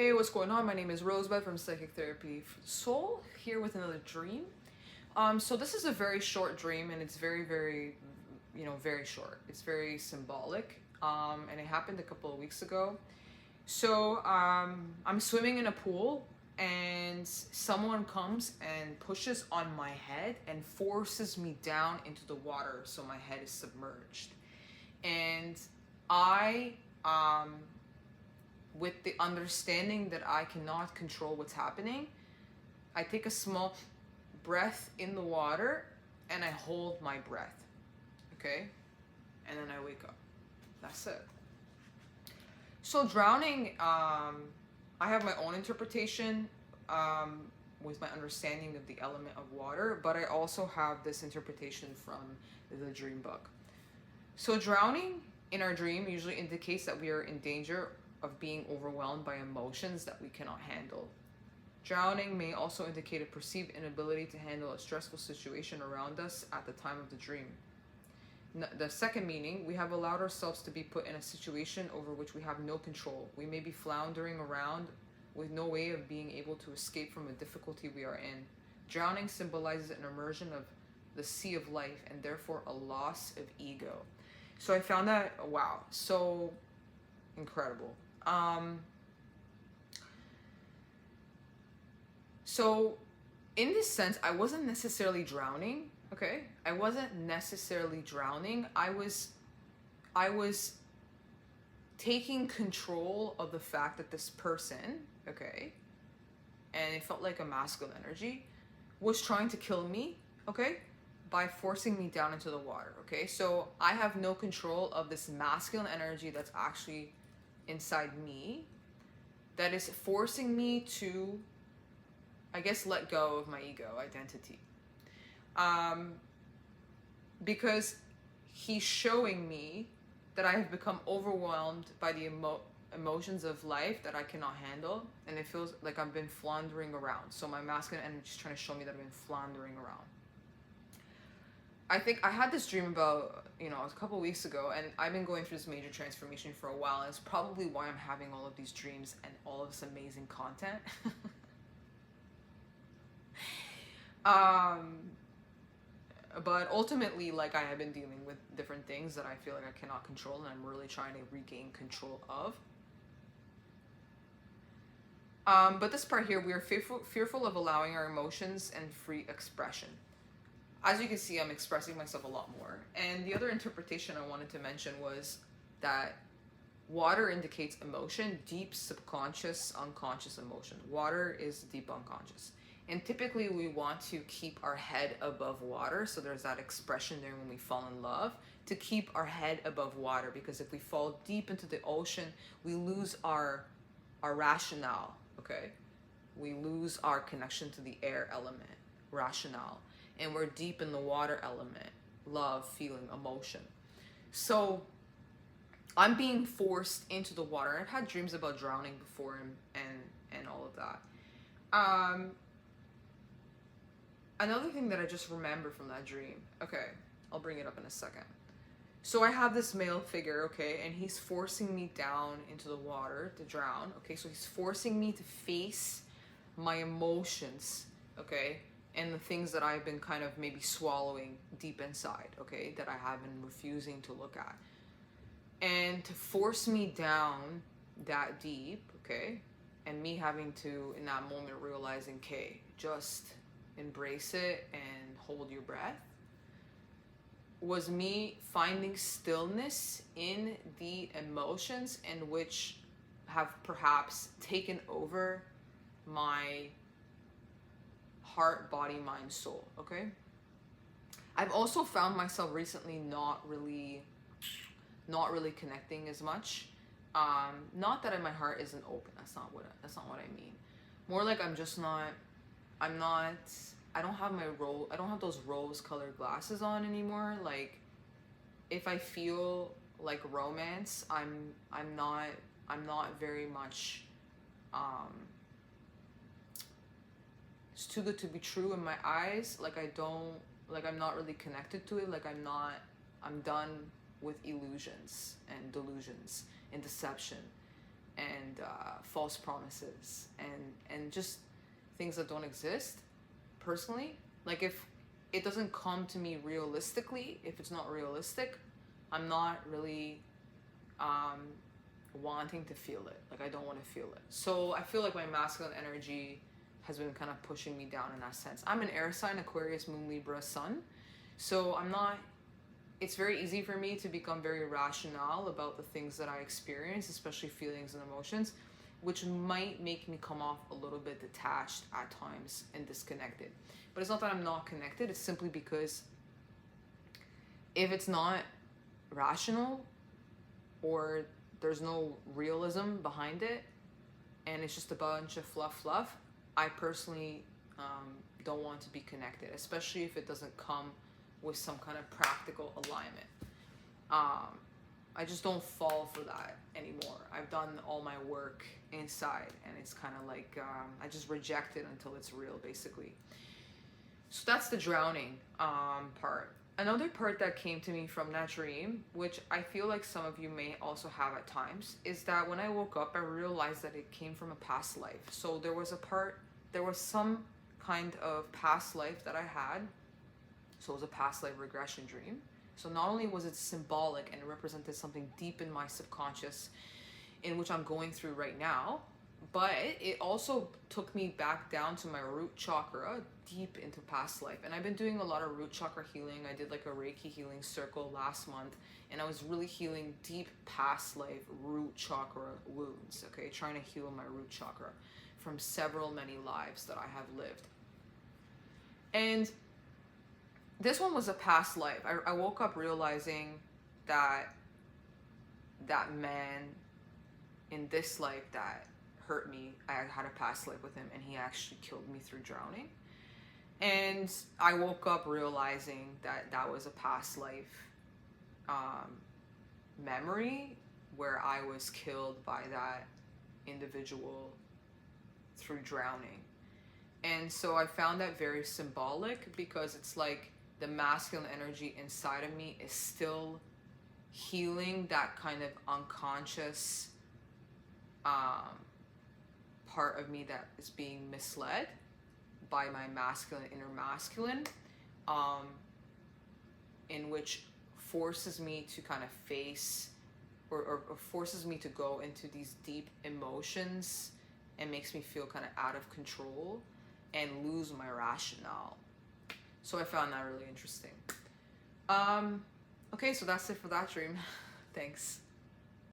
Hey, what's going on? My name is Rosebud from Psychic Therapy Soul, here with another dream. So this is a very short dream, and it's very, very short. It's very symbolic, and it happened a couple of weeks ago. So I'm swimming in a pool, and someone comes and pushes on my head and forces me down into the water, so my head is submerged. And I with the understanding that I cannot control what's happening, I take a small breath in the water and I hold my breath, okay? And then I wake up. That's it. So drowning, I have my own interpretation with my understanding of the element of water, but I also have this interpretation from the dream book. So drowning in our dream usually indicates that we are in danger of being overwhelmed by emotions that we cannot handle. Drowning may also indicate a perceived inability to handle a stressful situation around us at the time of the dream. The second meaning, we have allowed ourselves to be put in a situation over which we have no control. We may be floundering around with no way of being able to escape from a difficulty we are in. Drowning symbolizes an immersion of the sea of life and therefore a loss of ego. So I found that, wow, so incredible. So in this sense, I wasn't necessarily drowning, okay? I wasn't necessarily drowning. I was taking control of the fact that this person, okay, and it felt like a masculine energy, was trying to kill me, okay, by forcing me down into the water, okay? So I have no control of this masculine energy that's actually inside me that is forcing me to, I guess, let go of my ego identity. Because he's showing me that I have become overwhelmed by the emotions of life that I cannot handle, and it feels like I've been floundering around. So my masculine energy is trying to show me that I've been floundering around. I think I had this dream about, a couple of weeks ago, and I've been going through this major transformation for a while, and it's probably why I'm having all of these dreams and all of this amazing content. But ultimately, like, I have been dealing with different things that I feel like I cannot control, and I'm really trying to regain control of. But this part here, we are fearful of allowing our emotions and free expression. As you can see, I'm expressing myself a lot more. And the other interpretation I wanted to mention was that water indicates emotion, deep subconscious, unconscious emotion. Water is deep unconscious. And typically we want to keep our head above water. So there's that expression there when we fall in love, to keep our head above water. Because if we fall deep into the ocean, we lose our rationale, okay? We lose our connection to the air element, rationale. And we're deep in the water element, love, feeling, emotion. So I'm being forced into the water. I've had dreams about drowning before and all of that. Another thing that I just remember from that dream, okay, I'll bring it up in a second. So I have this male figure, okay, and he's forcing me down into the water to drown, okay? So he's forcing me to face my emotions, okay? And the things that I've been kind of maybe swallowing deep inside, okay, that I have been refusing to look at. And to force me down that deep, okay, and me having to, in that moment, realizing, okay, just embrace it and hold your breath, was me finding stillness in the emotions in which have perhaps taken over my heart, body, mind, soul, okay? I've also found myself recently not really connecting as much. Not that my heart isn't open. That's not what I mean. More like I don't have those rose-colored glasses on anymore. Like, if I feel like romance, I'm not very much it's too good to be true in my eyes. Like, I'm not really connected to it. Like, I'm done with illusions and delusions and deception and false promises and just things that don't exist personally. Like if it doesn't come to me realistically, if it's not realistic, I'm not really wanting to feel it. Like I don't want to feel it. So I feel like my masculine energy has been kind of pushing me down in that sense. I'm an air sign, Aquarius, Moon, Libra, Sun. So I'm not, it's very easy for me to become very rational about the things that I experience, especially feelings and emotions, which might make me come off a little bit detached at times and disconnected. But it's not that I'm not connected, it's simply because if it's not rational or there's no realism behind it and it's just a bunch of fluff, I personally don't want to be connected, especially if it doesn't come with some kind of practical alignment. I just don't fall for that anymore. I've done all my work inside and it's kind of like I just reject it until it's real, basically. So that's the drowning part. Another part that came to me from that dream, which I feel like some of you may also have at times, is that when I woke up, I realized that it came from a past life. So there was some kind of past life that I had. So it was a past life regression dream. So not only was it symbolic and it represented something deep in my subconscious in which I'm going through right now, but it also took me back down to my root chakra, deep into past life. And I've been doing a lot of root chakra healing. I did like a Reiki healing circle last month, and I was really healing deep past life root chakra wounds, okay? Trying to heal my root chakra from many lives that I have lived. And this one was a past life. I woke up realizing that that man in this life that hurt me, I had a past life with him, and he actually killed me through drowning. And I woke up realizing that that was a past life memory where I was killed by that individual through drowning. And so I found that very symbolic, because it's like the masculine energy inside of me is still healing that kind of unconscious part of me that is being misled by my masculine inner masculine, in which forces me to kind of face or forces me to go into these deep emotions and makes me feel kind of out of control and lose my rationale. So I found that really interesting. Okay, so that's it for that dream. Thanks.